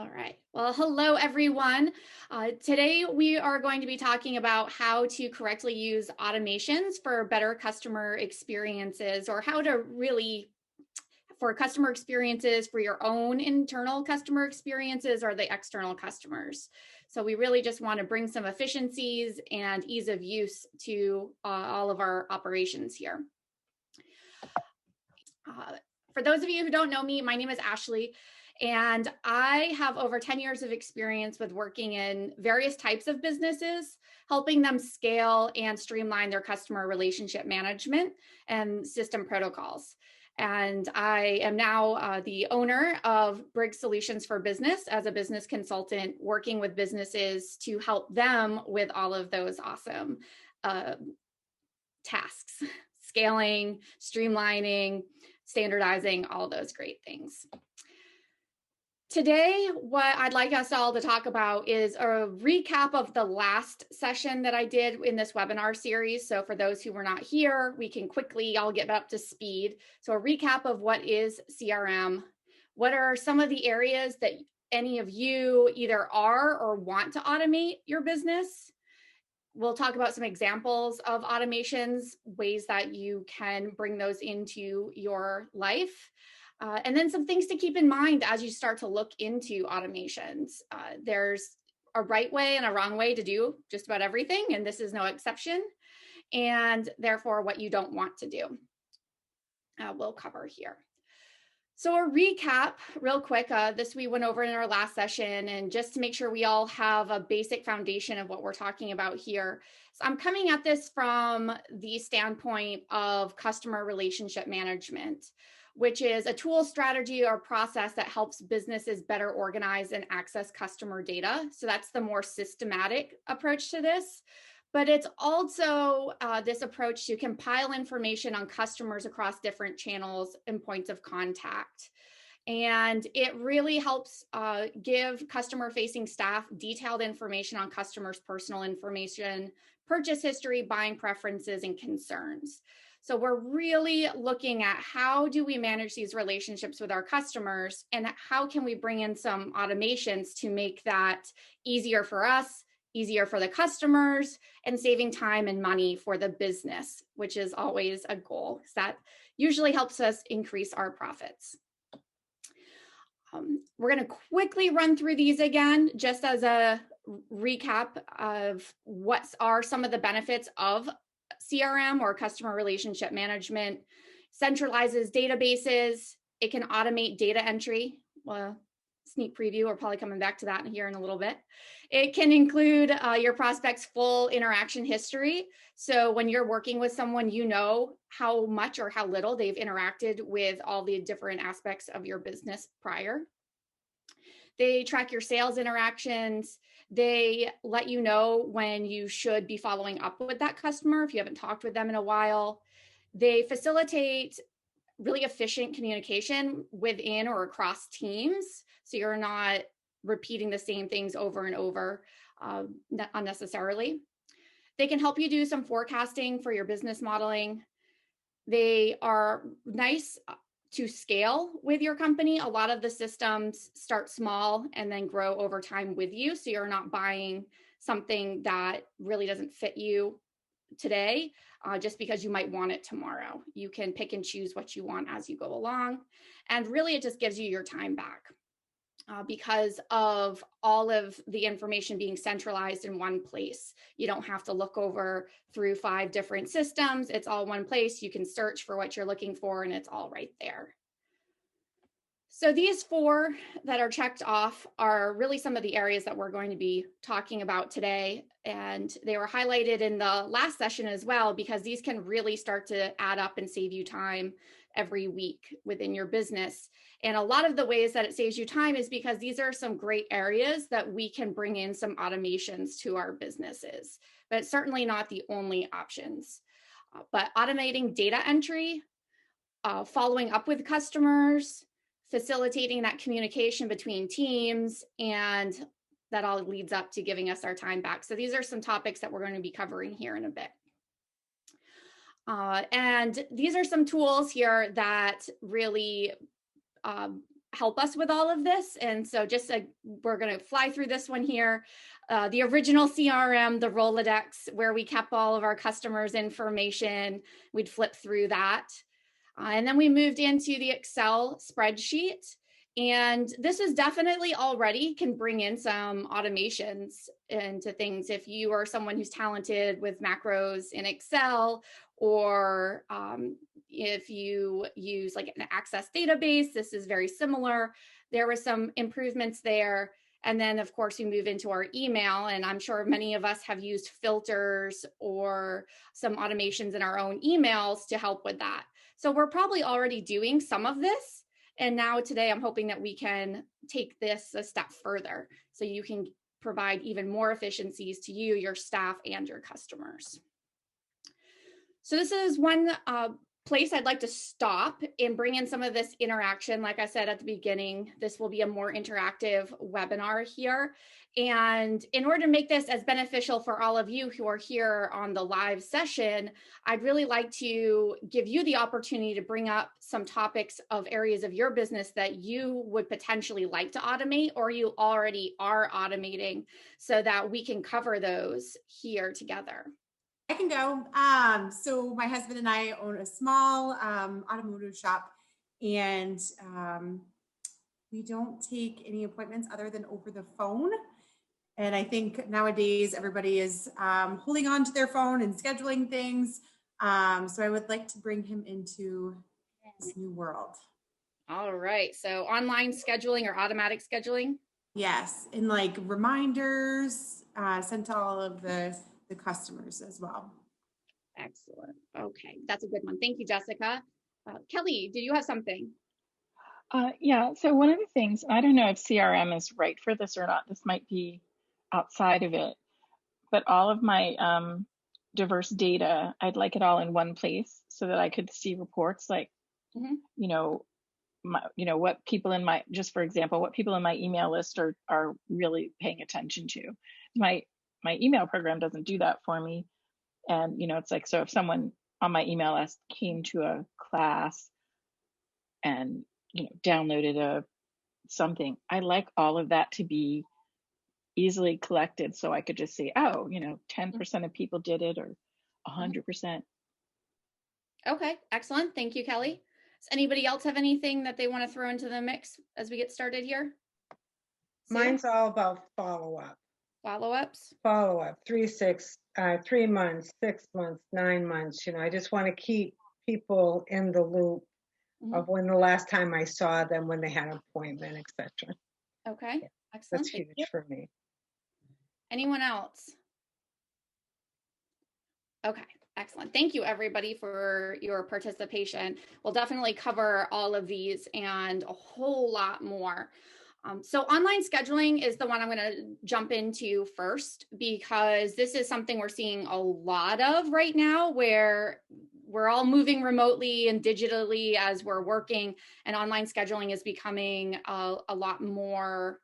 All right. Well, hello, everyone. Today, we are going to be talking about how to correctly use automations for better customer experiences, or how to really, for customer experiences, for your own internal customer experiences or the external customers. So we really just want to bring some efficiencies and ease of use to all of our operations here. For those of you who don't know me, my name is Ashley. And I have over 10 years of experience with working in various types of businesses, helping them scale and streamline their customer relationship management and system protocols. And I am now the owner of Briggs Solutions for Business as a business consultant, working with businesses to help them with all of those awesome tasks, scaling, streamlining, standardizing, all those great things. Today, what I'd like us all to talk about is a recap of the last session that I did in this webinar series. So for those who were not here, we can quickly all get up to speed. So a recap of what is CRM. What are some of the areas that any of you either are or want to automate your business? We'll talk about some examples of automations, ways that you can bring those into your life. And then some things to keep in mind as you start to look into automations. There's a right way and a wrong way to do just about everything, and this is no exception. And therefore, what you don't want to do, we'll cover here. So a recap real quick, this we went over in our last session, and just to make sure we all have a basic foundation of what we're talking about here. So I'm coming at this from the standpoint of customer relationship management, which is a tool, strategy, or process that helps businesses better organize and access customer data. So that's the more systematic approach to this. But it's also this approach to compile information on customers across different channels and points of contact. And it really helps give customer-facing staff detailed information on customers' personal information, purchase history, buying preferences, and concerns. So we're really looking at how do we manage these relationships with our customers, and how can we bring in some automations to make that easier for us, easier for the customers, and saving time and money for the business, which is always a goal. That usually helps us increase our profits. We're going to quickly run through these again, just as a recap of what are some of the benefits of CRM, or customer relationship management. Centralizes databases. It can automate data entry. Well, sneak preview, we're probably coming back to that here in a little bit. It can include your prospect's full interaction history. So when you're working with someone, you know how much or how little they've interacted with all the different aspects of your business prior. They track your sales interactions. They let you know when you should be following up with that customer if you haven't talked with them in a while. They facilitate really efficient communication within or across teams, so you're not repeating the same things over and over unnecessarily. They can help you do some forecasting for your business modeling. They are nice to scale with your company. A lot of the systems start small and then grow over time with you, so you're not buying something that really doesn't fit you today just because you might want it tomorrow. You can pick and choose what you want as you go along, and really it just gives you your time back because of all of the information being centralized in one place. You don't have to look over through 5 different systems. It's all one place. You can search for what you're looking for, and it's all right there. So these 4 that are checked off are really some of the areas that we're going to be talking about today. And they were highlighted in the last session as well, because these can really start to add up and save you time every week within your business. And a lot of the ways that it saves you time is because these are some great areas that we can bring in some automations to our businesses, but it's certainly not the only options. But automating data entry, following up with customers, facilitating that communication between teams, and that all leads up to giving us our time back. So these are some topics that we're going to be covering here in a bit. And these are some tools here that really help us with all of this. And so we're going to fly through this one here. The original CRM, the Rolodex, where we kept all of our customers' information, we'd flip through that. And then we moved into the Excel spreadsheet. And this is definitely already can bring in some automations into things. If you are someone who's talented with macros in Excel, or if you use like an Access database, this is very similar. There were some improvements there. And then, of course, we move into our email, and I'm sure many of us have used filters or some automations in our own emails to help with that. So we're probably already doing some of this. And now today, I'm hoping that we can take this a step further so you can provide even more efficiencies to you, your staff, and your customers. So this is one place I'd like to stop and bring in some of this interaction. Like I said at the beginning, this will be a more interactive webinar here. And in order to make this as beneficial for all of you who are here on the live session, I'd really like to give you the opportunity to bring up some topics of areas of your business that you would potentially like to automate, or you already are automating, so that we can cover those here together. I can go. So my husband and I own a small automotive shop, and we don't take any appointments other than over the phone. And I think nowadays everybody is holding on to their phone and scheduling things. So I would like to bring him into this new world. All right. So online scheduling or automatic scheduling? Yes. And like reminders sent to all of the customers as well. Excellent. Okay. That's a good one. Thank you, Jessica. Kelly, do you have something? Yeah. So one of the things, I don't know if CRM is right for this or not. This might be outside of it, but all of my diverse data, I'd like it all in one place so that I could see reports like, you know, what people in my, just for example, what people in my email list are really paying attention to. My email program doesn't do that for me. And, it's like, so if someone on my email list came to a class and, downloaded something, I like all of that to be easily collected. So I could just say, 10% of people did it, or 100%. Okay, excellent. Thank you, Kelly. Does anybody else have anything that they want to throw into the mix as we get started here? Mine's all about follow-up. Follow-ups? Follow-up, 3 months, 6 months, 9 months. I just want to keep people in the loop of when the last time I saw them, when they had an appointment, etc. Okay, excellent. That's huge for me. Anyone else? Okay, excellent. Thank you, everybody, for your participation. We'll definitely cover all of these and a whole lot more. So online scheduling is the one I'm going to jump into first, because this is something we're seeing a lot of right now, where we're all moving remotely and digitally as we're working, and online scheduling is becoming a lot more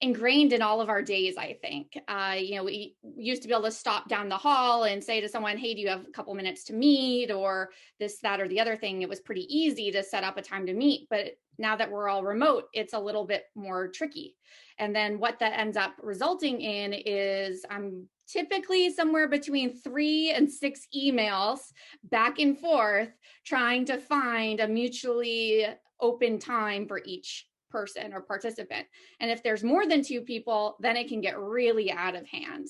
ingrained in all of our days, I think. We used to be able to stop down the hall and say to someone, hey, do you have a couple minutes to meet, or this, that, or the other thing. It was pretty easy to set up a time to meet. But now that we're all remote, it's a little bit more tricky. And then what that ends up resulting in is I'm typically somewhere between 3 and 6 emails back and forth, trying to find a mutually open time for each person or participant. And if there's more than 2 people, then it can get really out of hand.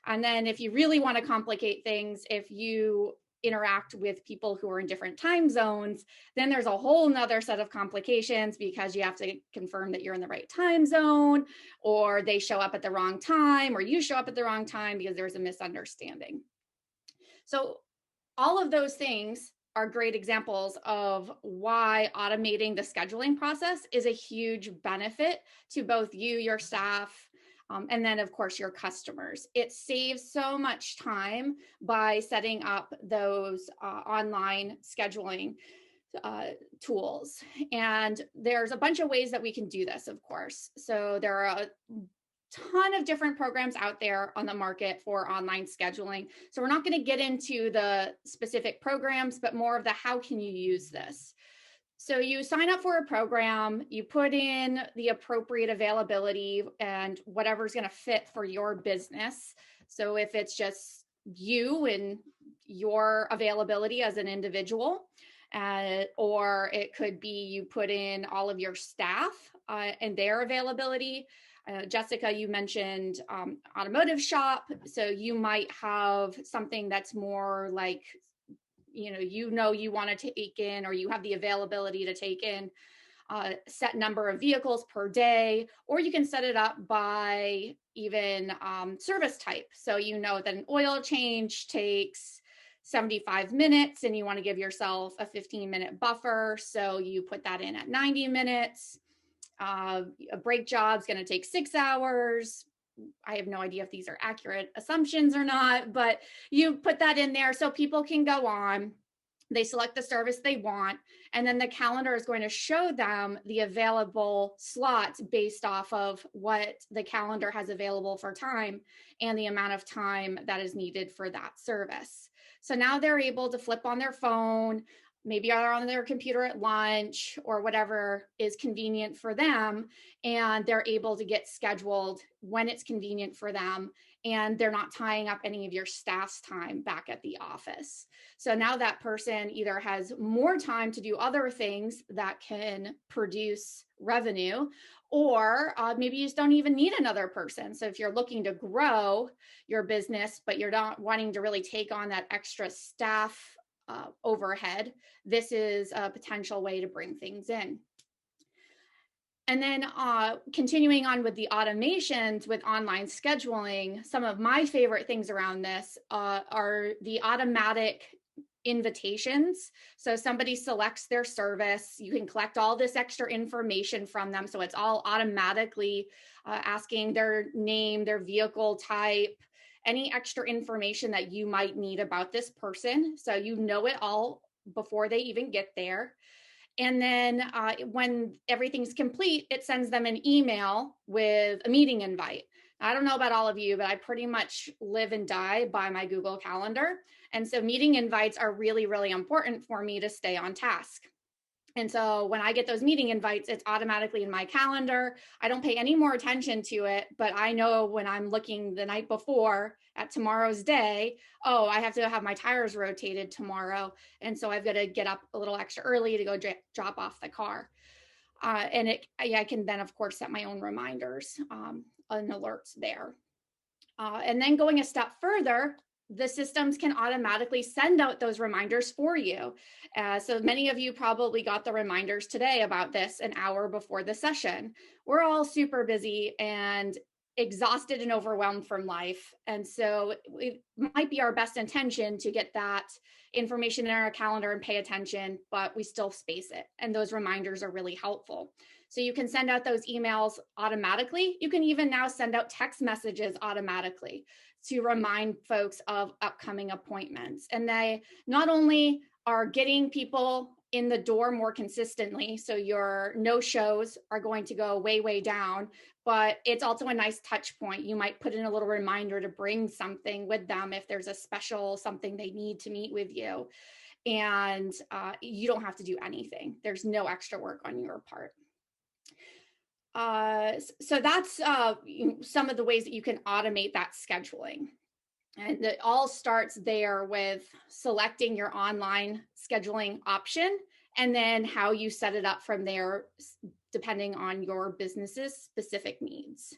And then if you really want to complicate things, if you interact with people who are in different time zones, then there's a whole nother set of complications, because you have to confirm that you're in the right time zone, or they show up at the wrong time, or you show up at the wrong time because there's a misunderstanding. So all of those things are great examples of why automating the scheduling process is a huge benefit to both you, your staff, and then, of course, your customers. It saves so much time by setting up those online scheduling tools. And there's a bunch of ways that we can do this, of course. So there are ton of different programs out there on the market for online scheduling. So we're not going to get into the specific programs, but more of the how can you use this. So you sign up for a program, you put in the appropriate availability and whatever's going to fit for your business. So if it's just you and your availability as an individual, or it could be you put in all of your staff and their availability. Jessica, you mentioned automotive shop. So you might have something that's more like, you want to take in, or you have the availability to take in a set number of vehicles per day, or you can set it up by even service type. So you know that an oil change takes 75 minutes and you want to give yourself a 15-minute buffer. So you put that in at 90 minutes. A brake job is going to take 6 hours. I have no idea if these are accurate assumptions or not, but you put that in there so people can go on. They select the service they want, and then the calendar is going to show them the available slots based off of what the calendar has available for time and the amount of time that is needed for that service. So now they're able to flip on their phone, maybe are on their computer at lunch or whatever is convenient for them, and they're able to get scheduled when it's convenient for them, and they're not tying up any of your staff's time back at the office. So now that person either has more time to do other things that can produce revenue, or maybe you just don't even need another person. So if you're looking to grow your business, but you're not wanting to really take on that extra staff overhead, this is a potential way to bring things in. And then continuing on with the automations with online scheduling, some of my favorite things around this are the automatic invitations. So somebody selects their service, you can collect all this extra information from them. So it's all automatically asking their name, their vehicle type, any extra information that you might need about this person. So you know it all before they even get there. And then when everything's complete, it sends them an email with a meeting invite. I don't know about all of you, but I pretty much live and die by my Google Calendar. And so meeting invites are really, really important for me to stay on task. And so when I get those meeting invites, it's automatically in my calendar. I don't pay any more attention to it, but I know when I'm looking the night before at tomorrow's day, oh, I have to have my tires rotated tomorrow. And so I've got to get up a little extra early to go drop off the car. And I can then, of course, set my own reminders and alerts there. And then going a step further, the systems can automatically send out those reminders for you. So many of you probably got the reminders today about this an hour before the session. We're all super busy and exhausted and overwhelmed from life. And so it might be our best intention to get that information in our calendar and pay attention, but we still space it. And those reminders are really helpful. So you can send out those emails automatically. You can even now send out text messages automatically to remind folks of upcoming appointments. And they not only are getting people in the door more consistently, so your no-shows are going to go way, way down, but it's also a nice touch point. You might put in a little reminder to bring something with them if there's a special something they need to meet with you. And you don't have to do anything. There's no extra work on your part. So that's some of the ways that you can automate that scheduling. And it all starts there with selecting your online scheduling option and then how you set it up from there, depending on your business's specific needs.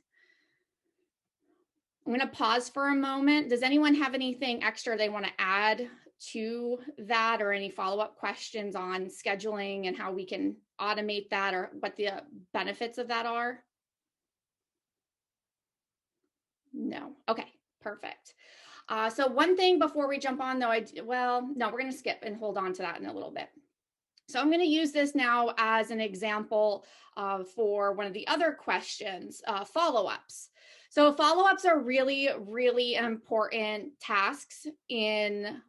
I'm going to pause for a moment. Does anyone have anything extra they want to add to that, or any follow-up questions on scheduling and how we can automate that, or what the benefits of that are? No. Okay, perfect. So one thing before we jump on though, no, we're going to skip and hold on to that in a little bit. So I'm going to use this now as an example for one of the other questions, follow-ups. So follow-ups are really, really important tasks in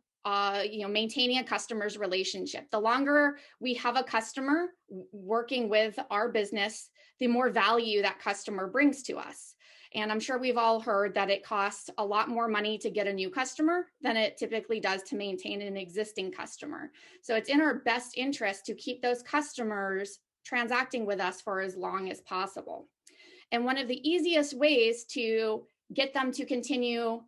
maintaining a customer's relationship. The longer we have a customer working with our business, the more value that customer brings to us. And I'm sure we've all heard that it costs a lot more money to get a new customer than it typically does to maintain an existing customer. So it's in our best interest to keep those customers transacting with us for as long as possible. And one of the easiest ways to get them to continue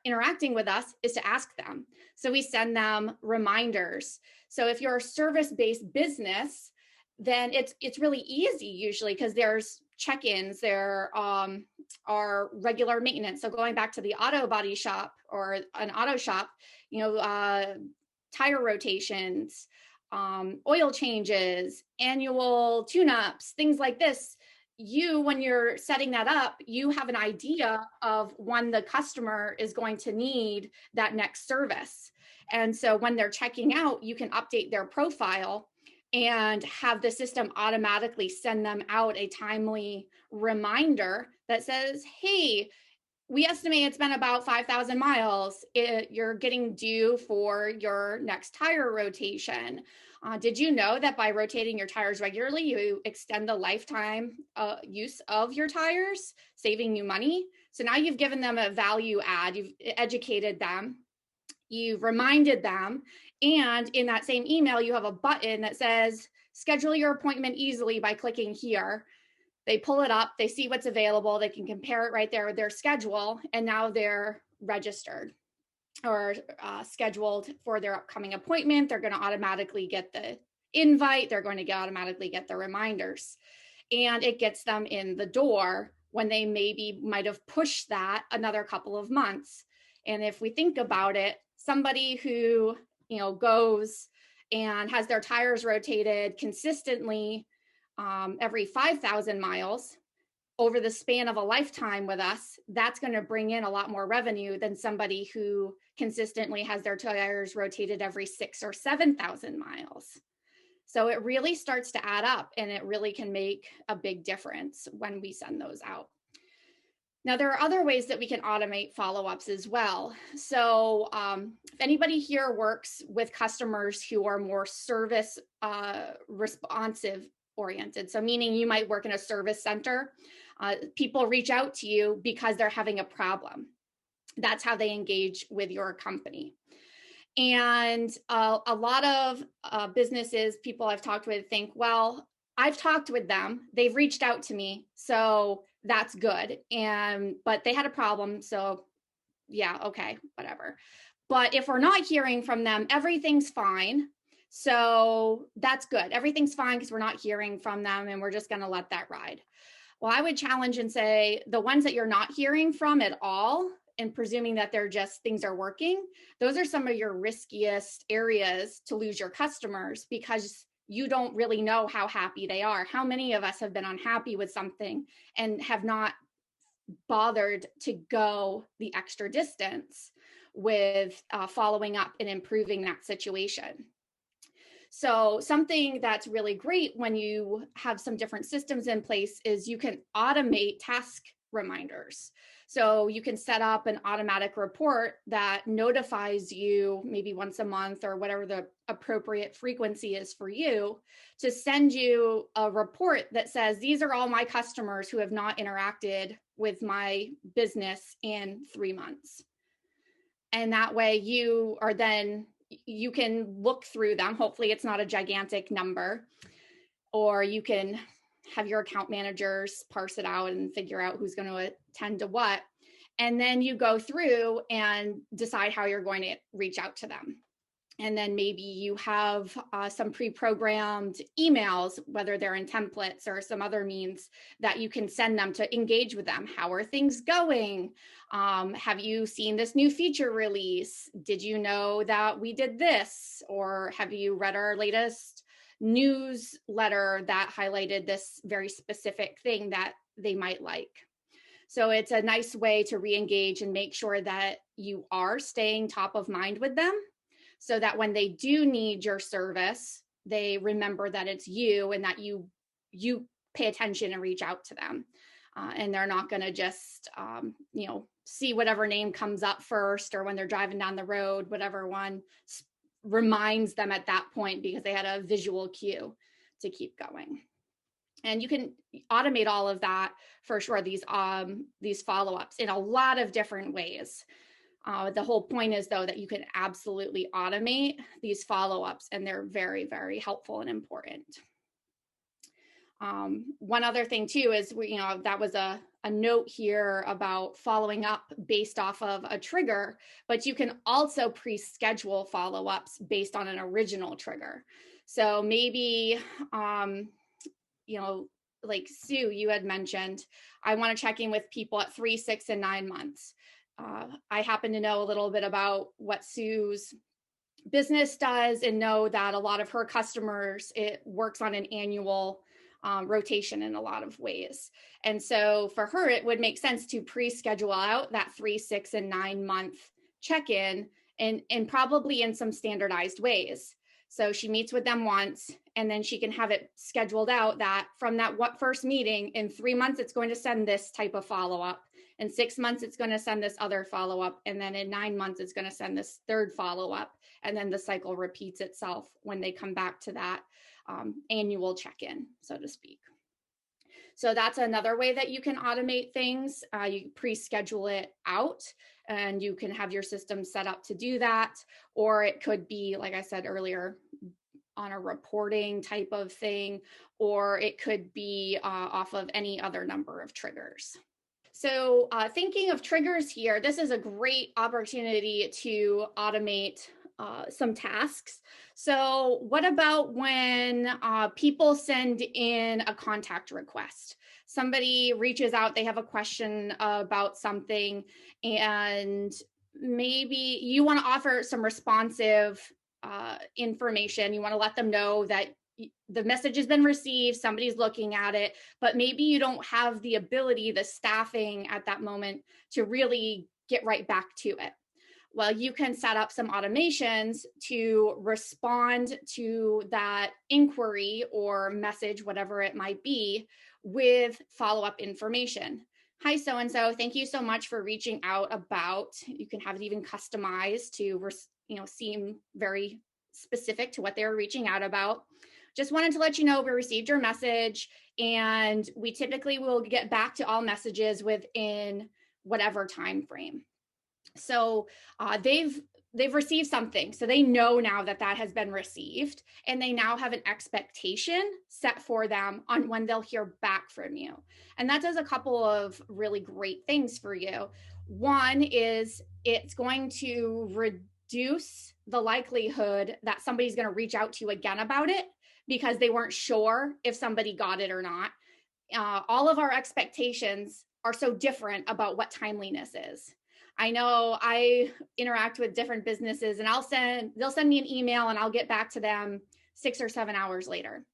interacting with us is to ask them. So we send them reminders. So if you're a service-based business, then it's really easy usually, because there's check-ins, there are regular maintenance. So going back to the auto body shop or an auto shop, tire rotations, oil changes, annual tune-ups, things like this. When you're setting that up, you have an idea of when the customer is going to need that next service. And so when they're checking out, you can update their profile and have the system automatically send them out a timely reminder that says, hey, we estimate it's been about 5,000 miles. You're getting due for your next tire rotation. Did you know that by rotating your tires regularly, you extend the lifetime use of your tires, saving you money? So now you've given them a value add, you've educated them, you've reminded them, and in that same email, you have a button that says, schedule your appointment easily by clicking here. They pull it up, they see what's available, they can compare it right there with their schedule, and now they're registered or scheduled for their upcoming appointment. They're going to automatically get the invite, they're going to automatically get the reminders, and it gets them in the door when they might have pushed that another couple of months. And if we think about it, somebody who goes and has their tires rotated consistently every 5,000 miles over the span of a lifetime with us, that's going to bring in a lot more revenue than somebody who consistently has their tires rotated every 6,000 or 7,000 miles. So it really starts to add up, and it really can make a big difference when we send those out. Now, there are other ways that we can automate follow-ups as well. So if anybody here works with customers who are more service responsive oriented, so meaning you might work in a service center, people reach out to you because they're having a problem. That's how they engage with your company. And a lot of businesses, people I've talked with think, well, I've talked with them, they've reached out to me, so that's good. But they had a problem, so yeah, okay, whatever. But if we're not hearing from them, everything's fine. So that's good. Everything's fine because we're not hearing from them, and we're just going to let that ride. Well, I would challenge and say the ones that you're not hearing from at all, and presuming that things are working, those are some of your riskiest areas to lose your customers, because you don't really know how happy they are. How many of us have been unhappy with something and have not bothered to go the extra distance with following up and improving that situation? So something that's really great when you have some different systems in place is you can automate task reminders. So you can set up an automatic report that notifies you maybe once a month or whatever the appropriate frequency is for you, to send you a report that says, these are all my customers who have not interacted with my business in 3 months. And that way you can look through them. Hopefully it's not a gigantic number, or you can have your account managers parse it out and figure out who's going to attend to what. And then you go through and decide how you're going to reach out to them. And then maybe you have some pre-programmed emails, whether they're in templates or some other means that you can send them to engage with them. How are things going? Have you seen this new feature release? Did you know that we did this? Or have you read our latest newsletter that highlighted this very specific thing that they might like? So it's a nice way to re-engage and make sure that you are staying top of mind with them, so that when they do need your service, they remember that it's you and that you pay attention and reach out to them. And they're not going to just, see whatever name comes up first, or when they're driving down the road, whatever one reminds them at that point, because they had a visual cue to keep going. And you can automate all of that for sure, these follow-ups in a lot of different ways. The whole point is, though, that you can absolutely automate these follow-ups, and they're very, very helpful and important. One other thing too is, that was a note here about following up based off of a trigger, but you can also pre-schedule follow-ups based on an original trigger. So maybe, like Sue, you had mentioned, I want to check in with people at 3, 6, and 9 months. I happen to know a little bit about what Sue's business does and know that a lot of her customers, it works on an annual rotation in a lot of ways. And so for her, it would make sense to pre-schedule out that 3, 6, and 9 month check-in, and probably in some standardized ways. So she meets with them once, and then she can have it scheduled out that from that first meeting, in 3 months, it's going to send this type of follow-up. In 6 months, it's going to send this other follow-up. And then in 9 months, it's going to send this third follow-up. And then the cycle repeats itself when they come back to that annual check-in, so to speak. So that's another way that you can automate things. You pre-schedule it out, and you can have your system set up to do that. Or it could be, like I said earlier, on a reporting type of thing, or it could be off of any other number of triggers. So thinking of triggers here, this is a great opportunity to automate some tasks. So what about when people send in a contact request? Somebody reaches out, they have a question about something, and maybe you want to offer some responsive information. You want to let them know that the message has been received, somebody's looking at it, but maybe you don't have the ability, the staffing at that moment to really get right back to it. Well, you can set up some automations to respond to that inquiry or message, whatever it might be, with follow-up information. Hi, so-and-so, thank you so much for reaching out about, you can have it even customized to, seem very specific to what they're reaching out about. Just wanted to let you know we received your message, and we typically will get back to all messages within whatever time frame. So they've received something, so they know now that has been received, and they now have an expectation set for them on when they'll hear back from you. And that does a couple of really great things for you. One is it's going to reduce the likelihood that somebody's going to reach out to you again about it because they weren't sure if somebody got it or not. All of our expectations are so different about what timeliness is. I know I interact with different businesses, and they'll send me an email, and I'll get back to them 6 or 7 hours later.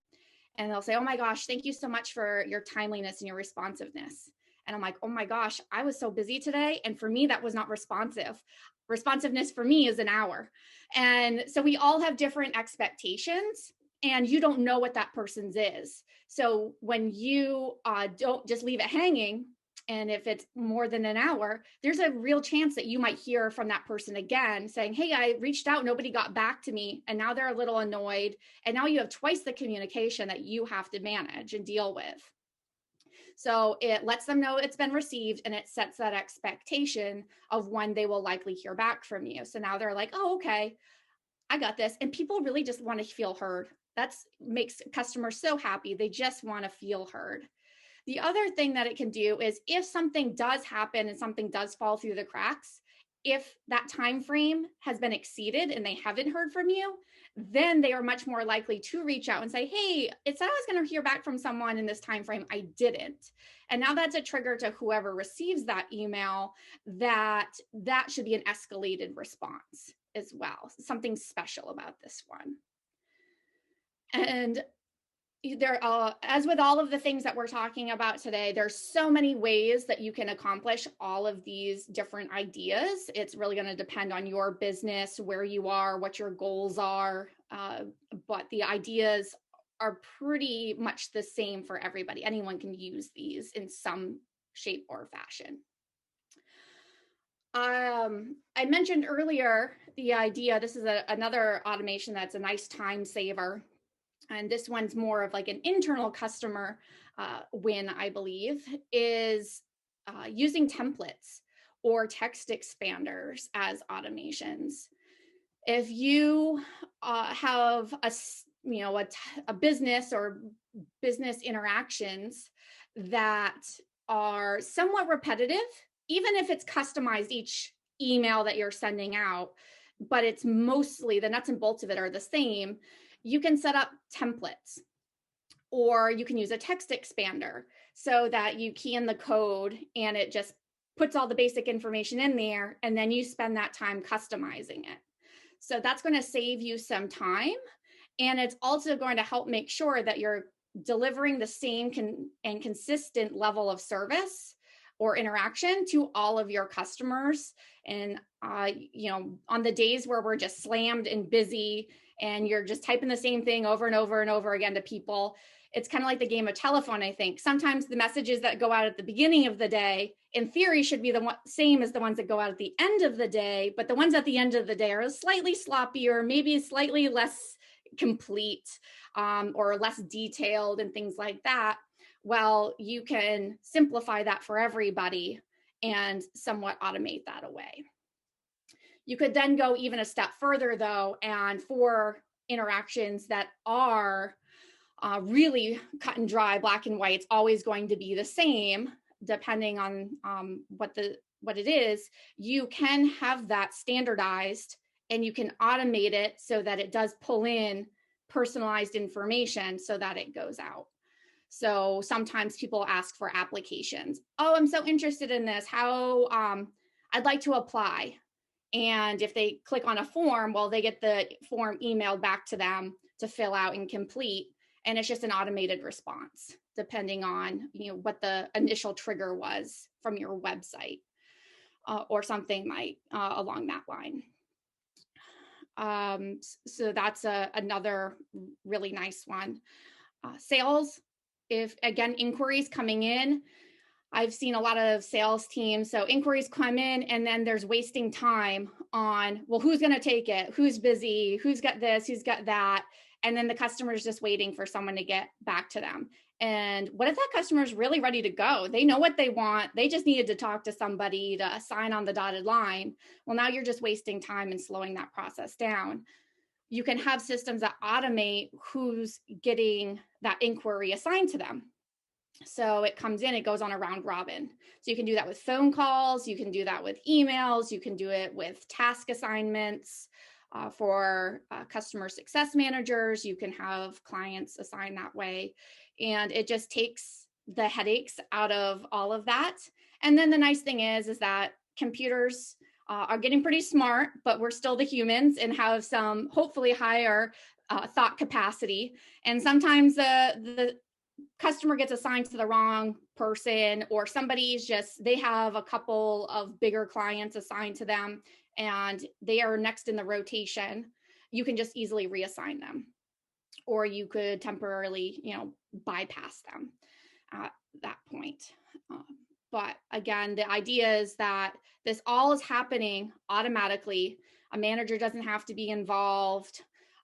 And they'll say, oh my gosh, thank you so much for your timeliness and your responsiveness. And I'm like, oh my gosh, I was so busy today. And for me, that was not responsive. Responsiveness for me is an hour. And so we all have different expectations, and you don't know what that person's is. So when you don't just leave it hanging, and if it's more than an hour, there's a real chance that you might hear from that person again saying, hey, I reached out, nobody got back to me. And now they're a little annoyed. And now you have twice the communication that you have to manage and deal with. So it lets them know it's been received, and it sets that expectation of when they will likely hear back from you. So now they're like, oh, okay, I got this. And people really just want to feel heard. That makes customers so happy. They just want to feel heard. The other thing that it can do is if something does happen and something does fall through the cracks, if that time frame has been exceeded and they haven't heard from you, then they are much more likely to reach out and say, hey, it said I was going to hear back from someone in this time frame. I didn't. And now that's a trigger to whoever receives that email that should be an escalated response as well. Something special about this one. And there, as with all of the things that we're talking about today, there's so many ways that you can accomplish all of these different ideas. It's really going to depend on your business, where you are, what your goals are, but the ideas are pretty much the same for everybody. Anyone can use these in some shape or fashion. I mentioned earlier the idea, this is another automation that's a nice time saver. and this one's more of like an internal customer win, I believe, is using templates or text expanders as automations. If you have a business or business interactions that are somewhat repetitive, even if it's customized each email that you're sending out, but it's mostly the nuts and bolts of it are the same, you can set up templates, or you can use a text expander so that you key in the code and it just puts all the basic information in there, and then you spend that time customizing it. So that's going to save you some time, and it's also going to help make sure that you're delivering the same and consistent level of service or interaction to all of your customers. And on the days where we're just slammed and busy and you're just typing the same thing over and over and over again to people, it's kind of like the game of telephone. I think sometimes the messages that go out at the beginning of the day, in theory, should be the same as the ones that go out at the end of the day, but the ones at the end of the day are slightly sloppier, maybe slightly less complete, or less detailed and things like that. Well, you can simplify that for everybody and somewhat automate that away. You could then go even a step further, though, and for interactions that are really cut and dry, black and white, it's always going to be the same, depending on what it is, you can have that standardized and you can automate it so that it does pull in personalized information so that it goes out. So sometimes people ask for applications. Oh, I'm so interested in this. How I'd like to apply. And if they click on a form, well, they get the form emailed back to them to fill out and complete. And it's just an automated response, depending on what the initial trigger was from your website, or something along that line. So that's another really nice one. Sales, if again, inquiries coming in, I've seen a lot of sales teams. So inquiries come in and then there's wasting time on, well, who's going to take it? Who's busy? Who's got this? Who's got that? And then the customer's just waiting for someone to get back to them. And what if that customer is really ready to go? They know what they want. They just needed to talk to somebody to sign on the dotted line. Well, now you're just wasting time and slowing that process down. You can have systems that automate who's getting that inquiry assigned to them. So it comes in, it goes on a round robin. So you can do that with phone calls. You can do that with emails. You can do it with task assignments. For customer success managers, you can have clients assigned that way. And it just takes the headaches out of all of that. And then the nice thing is that computers are getting pretty smart, but we're still the humans and have some hopefully higher thought capacity. And sometimes the customer gets assigned to the wrong person, or they have a couple of bigger clients assigned to them and they are next in the rotation. You can just easily reassign them, or you could temporarily, bypass them at that point. But again, the idea is that this all is happening automatically. A manager doesn't have to be involved.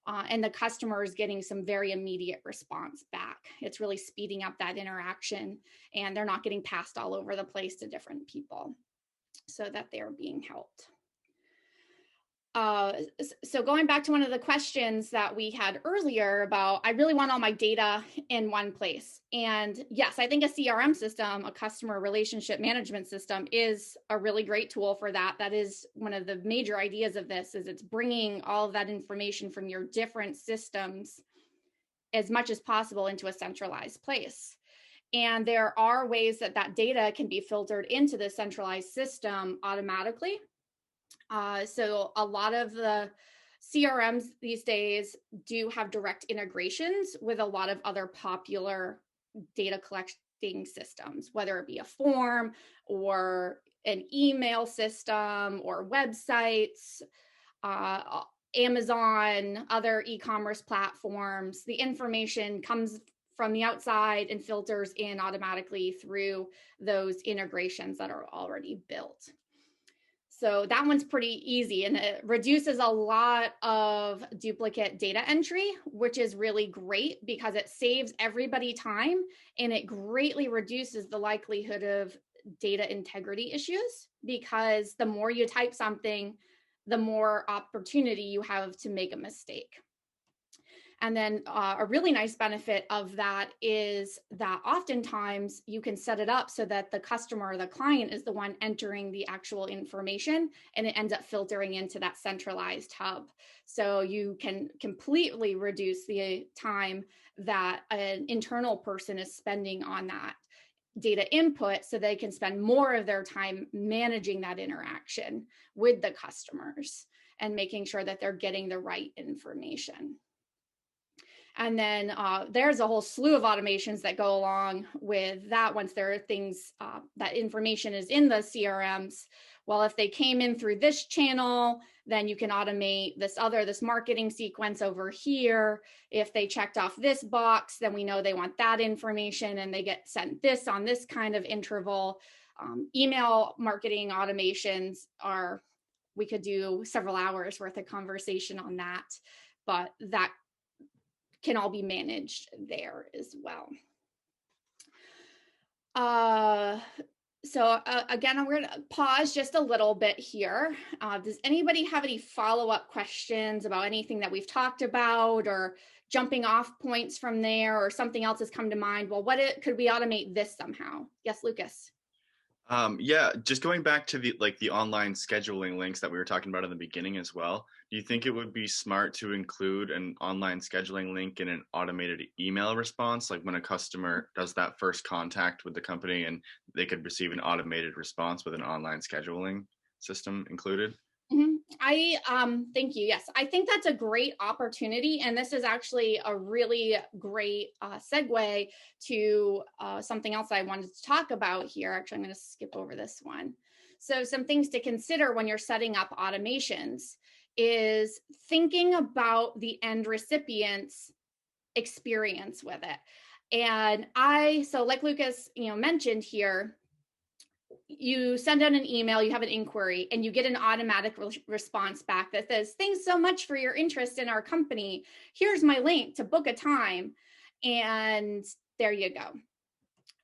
And the customer is getting some very immediate response back. It's really speeding up that interaction, and they're not getting passed all over the place to different people so that they're being helped. So going back to one of the questions that we had earlier about, I really want all my data in one place. And yes, I think a CRM system, a customer relationship management system, is a really great tool for that. That is one of the major ideas of this, is it's bringing all of that information from your different systems as much as possible into a centralized place. And there are ways that that data can be filtered into the centralized system automatically. So a lot of the CRMs these days do have direct integrations with a lot of other popular data collecting systems, whether it be a form or an email system or websites, Amazon, other e-commerce platforms. The information comes from the outside and filters in automatically through those integrations that are already built. So that one's pretty easy, and it reduces a lot of duplicate data entry, which is really great because it saves everybody time and it greatly reduces the likelihood of data integrity issues, because the more you type something, the more opportunity you have to make a mistake. And then a really nice benefit of that is that oftentimes you can set it up so that the customer or the client is the one entering the actual information, and it ends up filtering into that centralized hub. So you can completely reduce the time that an internal person is spending on that data input, so they can spend more of their time managing that interaction with the customers and making sure that they're getting the right information. And then there's a whole slew of automations that go along with that once there are things that information is in the CRMs. Well, if they came in through this channel, then you can automate this marketing sequence over here. If they checked off this box, then we know they want that information and they get sent this on this kind of interval. Email marketing automations we could do several hours worth of conversation on that, but that can all be managed there as well. So again, I'm going to pause just a little bit here. Does anybody have any follow-up questions about anything that we've talked about, or jumping off points from there, or something else has come to mind? Well, could we automate this somehow? Yes, Lucas. Yeah, just going back to the online scheduling links that we were talking about in the beginning as well. Do you think it would be smart to include an online scheduling link in an automated email response, like when a customer does that first contact with the company and they could receive an automated response with an online scheduling system included? Thank you. Yes, I think that's a great opportunity. And this is actually a really great segue to something else I wanted to talk about here. Actually, I'm going to skip over this one. So some things to consider when you're setting up automations is thinking about the end recipient's experience with it. And so like Lucas, mentioned here, you send out an email, you have an inquiry, and you get an automatic response back that says, "Thanks so much for your interest in our company. Here's my link to book a time." And there you go.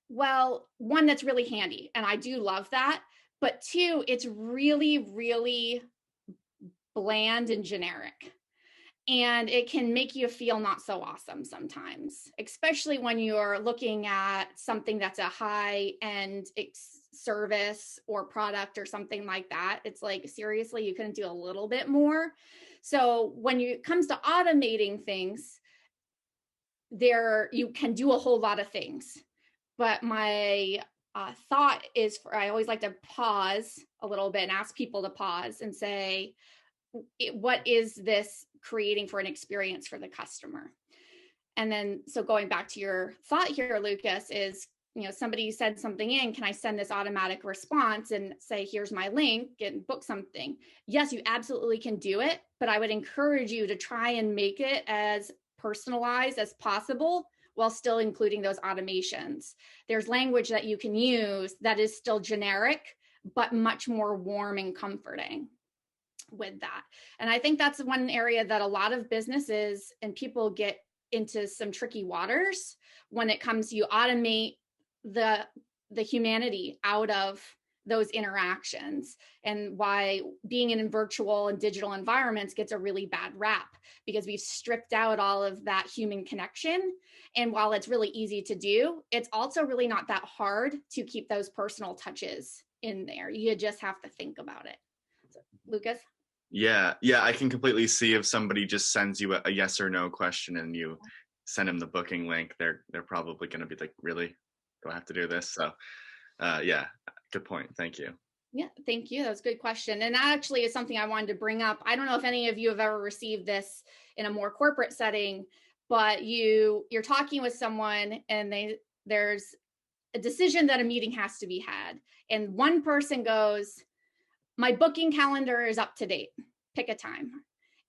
Well, one, that's really handy, and I do love that. But two, it's really, really bland and generic. And it can make you feel not so awesome sometimes, especially when you're looking at something that's a high-end service or product or something like that. It's like, seriously, you couldn't do a little bit more? So when it comes to automating things, you can do a whole lot of things. But my thought is, I always like to pause a little bit and ask people to pause and say, what is this creating for an experience for the customer? And then, so going back to your thought here, Lucas, is, somebody said something in, can I send this automatic response and say, here's my link and book something? Yes, you absolutely can do it, but I would encourage you to try and make it as personalized as possible while still including those automations. There's language that you can use that is still generic, but much more warm and comforting with that. And I think that's one area that a lot of businesses and people get into some tricky waters when it comes to, you automate the humanity out of those interactions, and why being in virtual and digital environments gets a really bad rap, because we've stripped out all of that human connection. And while it's really easy to do, it's also really not that hard to keep those personal touches in there. You just have to think about it. So, Lucas? Yeah, I can completely see if somebody just sends you a yes or no question and you send them the booking link, they're probably going to be like, really? Do I have to do this? So, yeah, good point. Thank you. Yeah, thank you. That was a good question. And that actually is something I wanted to bring up. I don't know if any of you have ever received this in a more corporate setting, but you're talking with someone and there's a decision that a meeting has to be had. And one person goes, my booking calendar is up to date. Pick a time.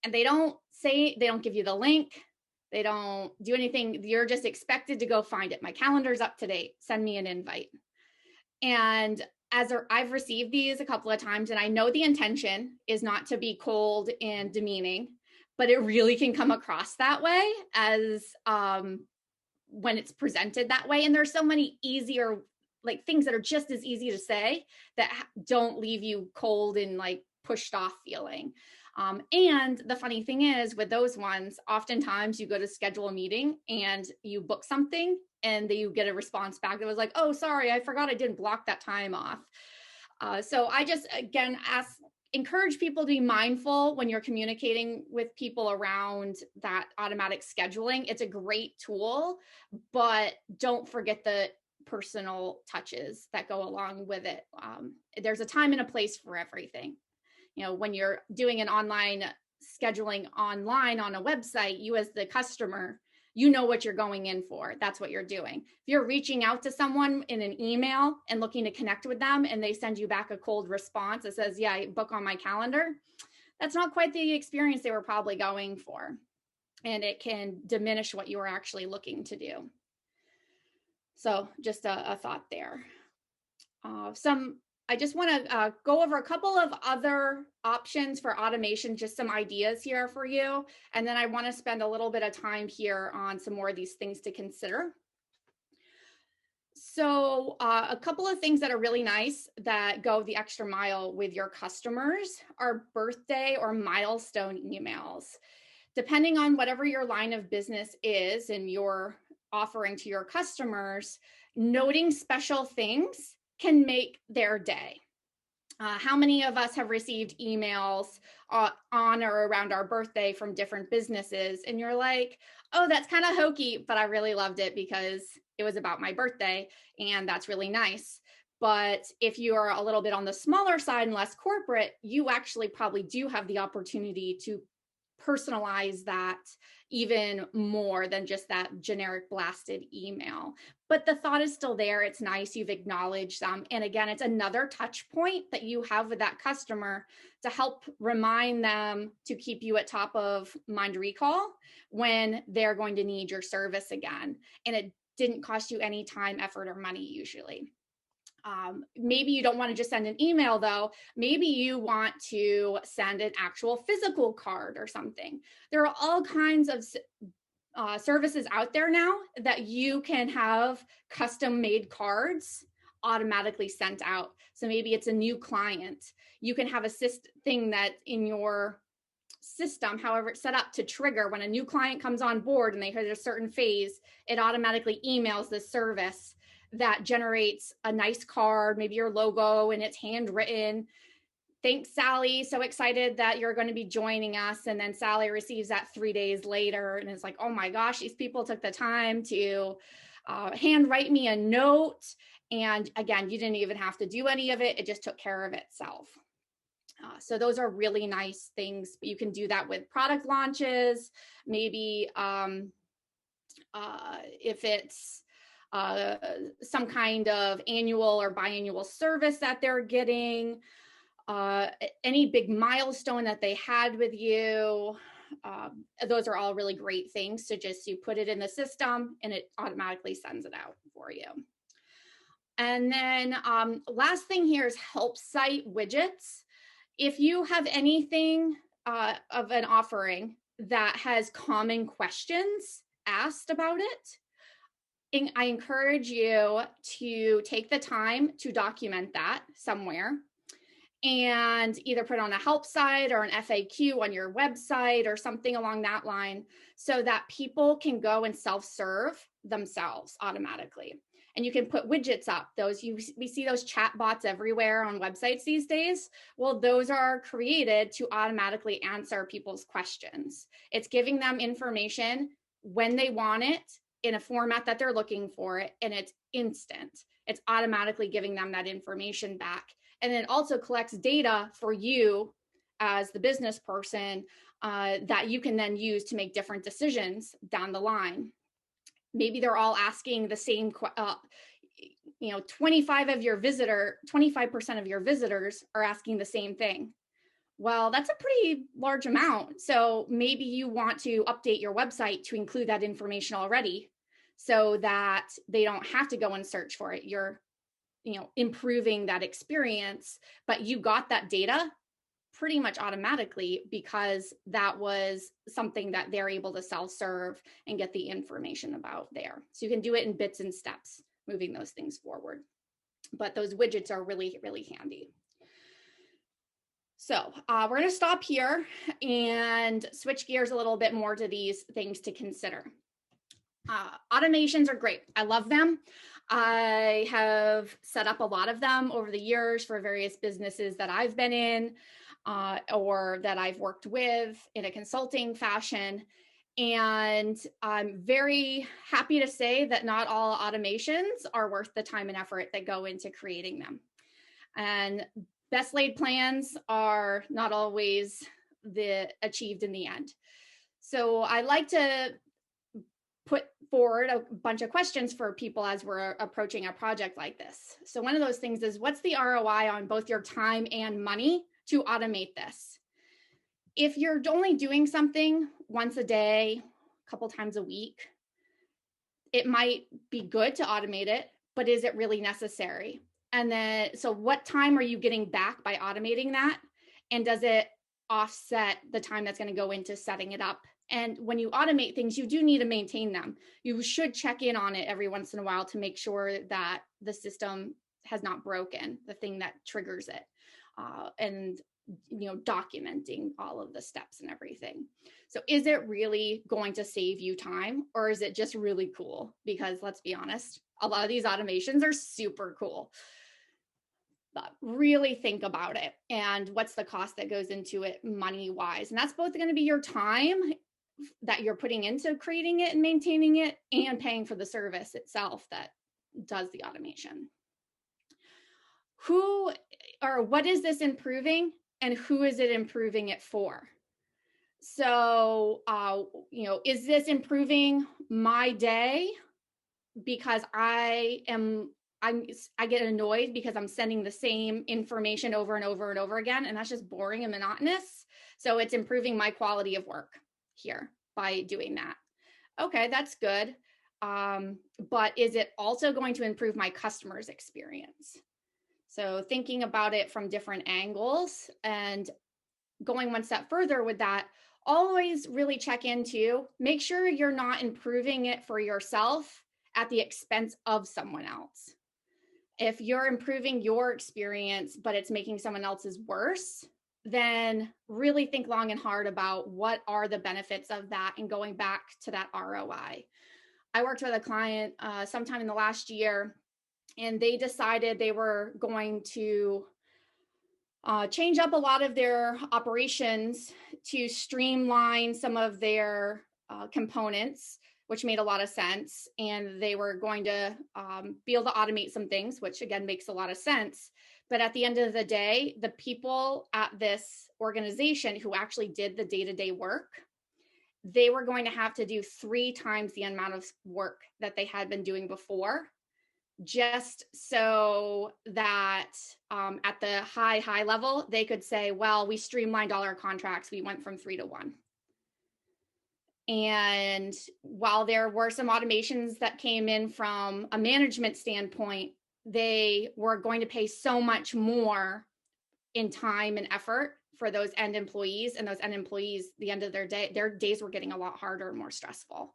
And they don't give you the link. They don't do anything. You're just expected to go find it. My calendar's up to date. Send me an invite. And I've received these a couple of times, and I know the intention is not to be cold and demeaning, but it really can come across that way as when it's presented that way. And there's so many easier like things that are just as easy to say that don't leave you cold and like pushed off feeling. And the funny thing is with those ones, oftentimes you go to schedule a meeting and you book something and you get a response back that was like, oh, sorry, I forgot I didn't block that time off. So I just, again, encourage people to be mindful when you're communicating with people around that automatic scheduling. It's a great tool, but don't forget the personal touches that go along with it. There's a time and a place for everything. You know, when you're doing an online scheduling online on a website, you as the customer, you know what you're going in for. That's what you're doing. If you're reaching out to someone in an email and looking to connect with them and they send you back a cold response that says, yeah, book on my calendar, that's not quite the experience they were probably going for. And it can diminish what you were actually looking to do. So just a thought there. I just want to go over a couple of other options for automation, just some ideas here for you. And then I want to spend a little bit of time here on some more of these things to consider. So a couple of things that are really nice that go the extra mile with your customers are birthday or milestone emails. Depending on whatever your line of business is and you're offering to your customers, noting special things can make their day. How many of us have received emails on or around our birthday from different businesses and you're like, oh, that's kind of hokey, but I really loved it because it was about my birthday and that's really nice. But if you are a little bit on the smaller side and less corporate, you actually probably do have the opportunity to personalize that even more than just that generic blasted email. But the thought is still there. It's nice. You've acknowledged them. And again, it's another touch point that you have with that customer to help remind them to keep you at top of mind recall when they're going to need your service again. And it didn't cost you any time, effort, or money usually. Maybe you don't want to just send an email though. Maybe you want to send an actual physical card or something. There are all kinds of services out there now that you can have custom made cards automatically sent out. So maybe it's a new client. You can have a thing that in your system, however it's set up to trigger when a new client comes on board and they hit a certain phase, it automatically emails the service that generates a nice card, maybe your logo, and it's handwritten. Thanks, Sally. So excited that you're going to be joining us. And then Sally receives that 3 days later and it's like, oh my gosh, these people took the time to handwrite me a note. And again, you didn't even have to do any of it. It just took care of itself. So those are really nice things. You can do that with product launches, maybe if it's some kind of annual or biannual service that they're getting, any big milestone that they had with you. Those are all really great things. So just you put it in the system and it automatically sends it out for you. And then last thing here is help site widgets. If you have anything of an offering that has common questions asked about it, I encourage you to take the time to document that somewhere and either put on a help site or an FAQ on your website or something along that line so that people can go and self-serve themselves automatically. And you can put widgets up. We see those chat bots everywhere on websites these days. Well, those are created to automatically answer people's questions. It's giving them information when they want it, in a format that they're looking for it, and it's instant. It's automatically giving them that information back. And it also collects data for you as the business person that you can then use to make different decisions down the line. Maybe they're all asking the same, 25% of your visitors are asking the same thing. Well, that's a pretty large amount. So maybe you want to update your website to include that information already so that they don't have to go and search for it. Your improving that experience, but you got that data pretty much automatically because that was something that they're able to self-serve and get the information about there. So you can do it in bits and steps, moving those things forward. But those widgets are really, really handy. So we're going to stop here and switch gears a little bit more to these things to consider. Automations are great. I love them. I have set up a lot of them over the years for various businesses that I've been in or that I've worked with in a consulting fashion. And I'm very happy to say that not all automations are worth the time and effort that go into creating them. And best laid plans are not always achieved in the end. So I like to put forward a bunch of questions for people as we're approaching a project like this. So one of those things is, what's the ROI on both your time and money to automate this? If you're only doing something once a day, a couple times a week, it might be good to automate it, but is it really necessary? And then, so what time are you getting back by automating that? And does it offset the time that's going to go into setting it up? And when you automate things, you do need to maintain them. You should check in on it every once in a while to make sure that the system has not broken, the thing that triggers it, and documenting all of the steps and everything. So is it really going to save you time, or is it just really cool? Because let's be honest, a lot of these automations are super cool. But really think about it and what's the cost that goes into it money-wise. And that's both going to be your time that you're putting into creating it and maintaining it, and paying for the service itself that does the automation. Who or what is this improving, and who is it improving it for? So, is this improving my day because I get annoyed because I'm sending the same information over and over and over again, and that's just boring and monotonous. So it's improving my quality of work here by doing that. Okay, that's good. But is it also going to improve my customer's experience? So thinking about it from different angles and going one step further with that, always really check into, make sure you're not improving it for yourself at the expense of someone else. If you're improving your experience, but it's making someone else's worse, then really think long and hard about what are the benefits of that and going back to that ROI. I worked with a client sometime in the last year, and they decided they were going to change up a lot of their operations to streamline some of their components, which made a lot of sense. And they were going to be able to automate some things, which again makes a lot of sense. But at the end of the day, the people at this organization who actually did the day-to-day work, they were going to have to do 3 times the amount of work that they had been doing before, just so that at the high level, they could say, well, we streamlined all our contracts. We went from 3 to 1. And while there were some automations that came in from a management standpoint, they were going to pay so much more in time and effort for those end employees. And those end employees, the end of their days were getting a lot harder and more stressful.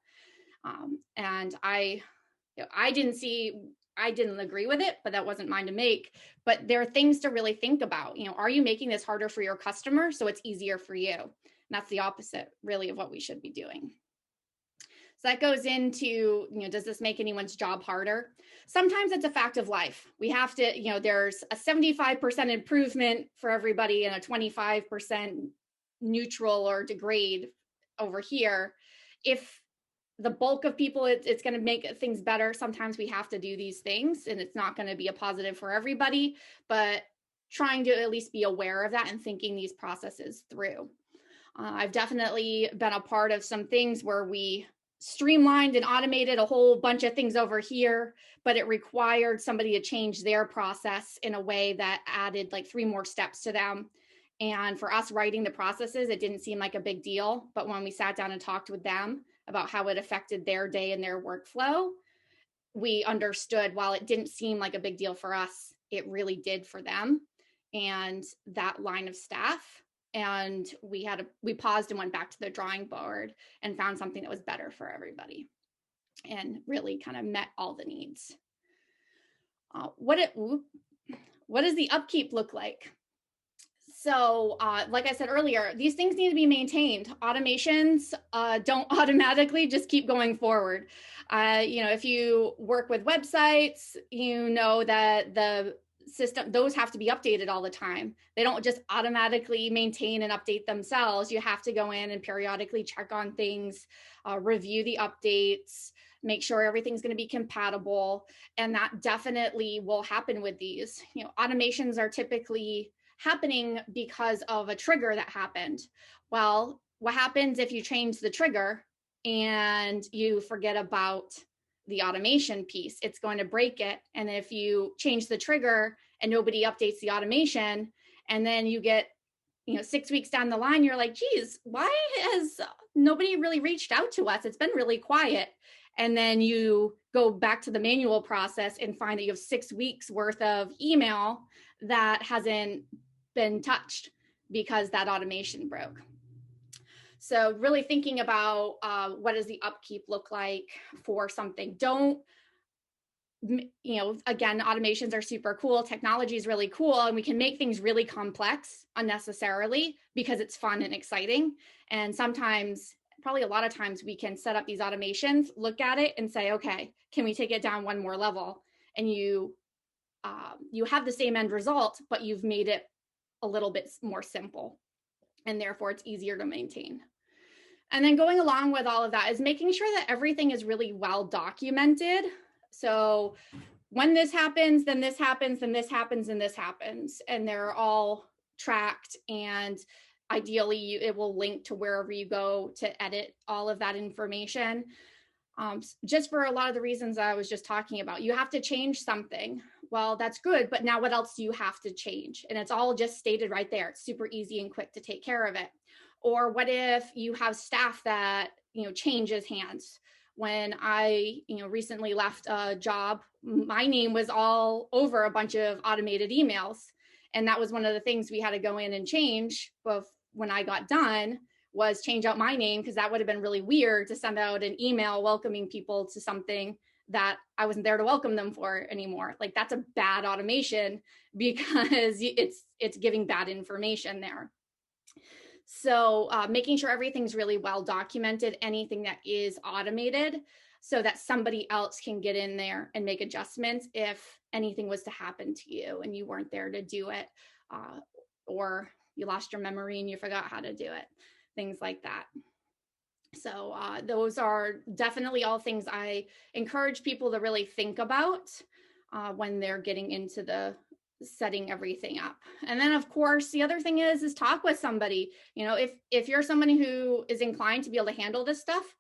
And I didn't agree with it, but that wasn't mine to make. But there are things to really think about. Are you making this harder for your customer so it's easier for you? And that's the opposite, really, of what we should be doing. So that goes into, does this make anyone's job harder? Sometimes it's a fact of life. We have to, there's a 75% improvement for everybody and a 25% neutral or degrade over here. If the bulk of people, it's going to make things better. Sometimes we have to do these things, and it's not going to be a positive for everybody, but trying to at least be aware of that and thinking these processes through. I've definitely been a part of some things where we streamlined and automated a whole bunch of things over here, but it required somebody to change their process in a way that added like 3 more steps to them. And for us writing the processes, it didn't seem like a big deal. But when we sat down and talked with them about how it affected their day and their workflow, we understood while it didn't seem like a big deal for us, it really did for them and that line of staff. And we paused and went back to the drawing board and found something that was better for everybody and really kind of met all the needs. What does the upkeep look like? So like I said earlier, these things need to be maintained. Automations don't automatically just keep going forward. If you work with websites, you know that the system, those have to be updated all the time. They don't just automatically maintain and update themselves. You have to go in and periodically check on things, review the updates, make sure everything's going to be compatible. And that definitely will happen with these. Automations are typically happening because of a trigger that happened. Well, what happens if you change the trigger and you forget about the automation piece? It's going to break it. And if you change the trigger and nobody updates the automation, and then you get 6 weeks down the line, you're like, geez, why has nobody really reached out to us? It's been really quiet. And then you go back to the manual process and find that you have 6 weeks worth of email that hasn't been touched because that automation broke. So really thinking about what does the upkeep look like for something. Don't, again, automations are super cool. Technology is really cool. And we can make things really complex unnecessarily because it's fun and exciting. And sometimes, probably a lot of times, we can set up these automations, look at it and say, okay, can we take it down one more level? And you have the same end result, but you've made it a little bit more simple, and therefore it's easier to maintain. And then going along with all of that is making sure that everything is really well documented. So when this happens, then this happens, then this happens, and this happens, and they're all tracked, and ideally it will link to wherever you go to edit all of that information. Just for a lot of the reasons I was just talking about, you have to change something. Well, that's good, but now what else do you have to change? And it's all just stated right there. It's super easy and quick to take care of it. Or what if you have staff that, changes hands? When I, recently left a job, my name was all over a bunch of automated emails. And that was one of the things we had to go in and change when I got done, was change out my name, because that would have been really weird to send out an email welcoming people to something that I wasn't there to welcome them for anymore. Like, that's a bad automation because it's giving bad information there. So making sure everything's really well documented, anything that is automated, so that somebody else can get in there and make adjustments if anything was to happen to you and you weren't there to do it, or you lost your memory and you forgot how to do it, things like that. So those are definitely all things I encourage people to really think about when they're getting into the setting everything up. And then, of course, the other thing is talk with somebody. If you're somebody who is inclined to be able to handle this stuff,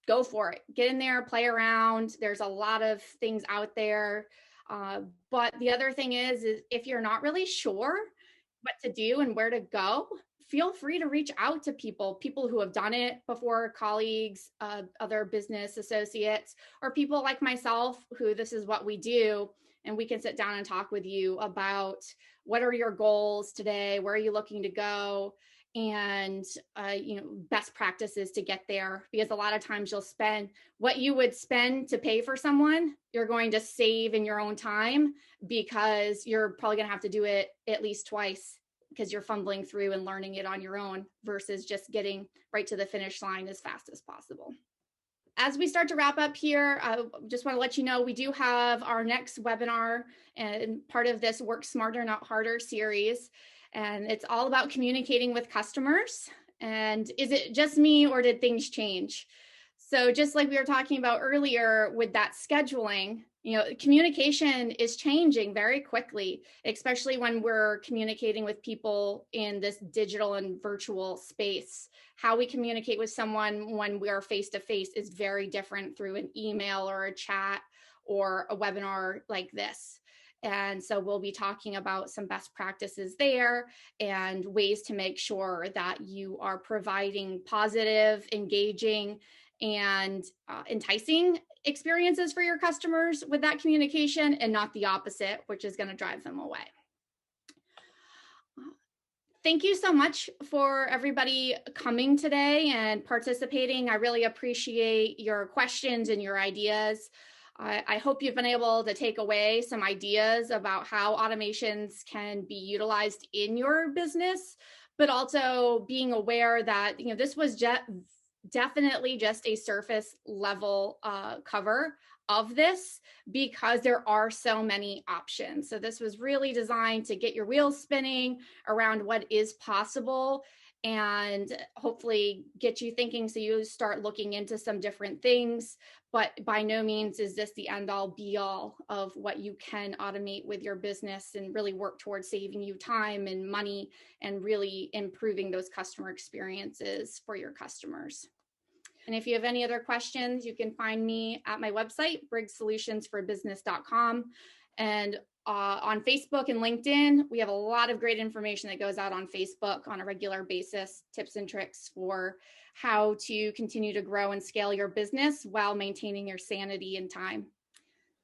go for it. Get in there, play around. There's a lot of things out there. But the other thing is if you're not really sure what to do and where to go, feel free to reach out to people who have done it before, colleagues, other business associates, or people like myself who this is what we do. And we can sit down and talk with you about what are your goals today? Where are you looking to go? And, best practices to get there. Because a lot of times you'll spend what you would spend to pay for someone, you're going to save in your own time, because you're probably going to have to do it at least twice, because you're fumbling through and learning it on your own versus just getting right to the finish line as fast as possible. As we start to wrap up here, I just want to let you know we do have our next webinar and part of this Work Smarter, Not Harder series. And it's all about communicating with customers. And is it just me, or did things change? So just like we were talking about earlier with that scheduling, communication is changing very quickly, especially when we're communicating with people in this digital and virtual space. How we communicate with someone when we are face-to-face is very different through an email or a chat or a webinar like this. And so we'll be talking about some best practices there and ways to make sure that you are providing positive, engaging, and enticing experiences for your customers with that communication and not the opposite, which is going to drive them away. Thank you so much for everybody coming today and participating. I really appreciate your questions and your ideas. I hope you've been able to take away some ideas about how automations can be utilized in your business, but also being aware that, you know, this was definitely just a surface level cover of this, because there are so many options. So this was really designed to get your wheels spinning around what is possible and hopefully get you thinking, so you start looking into some different things. But by no means is this the end all be all of what you can automate with your business and really work towards saving you time and money and really improving those customer experiences for your customers. And if you have any other questions, you can find me at my website, briggssolutionsforbusiness.com. And on Facebook and LinkedIn, we have a lot of great information that goes out on Facebook on a regular basis, tips and tricks for how to continue to grow and scale your business while maintaining your sanity and time.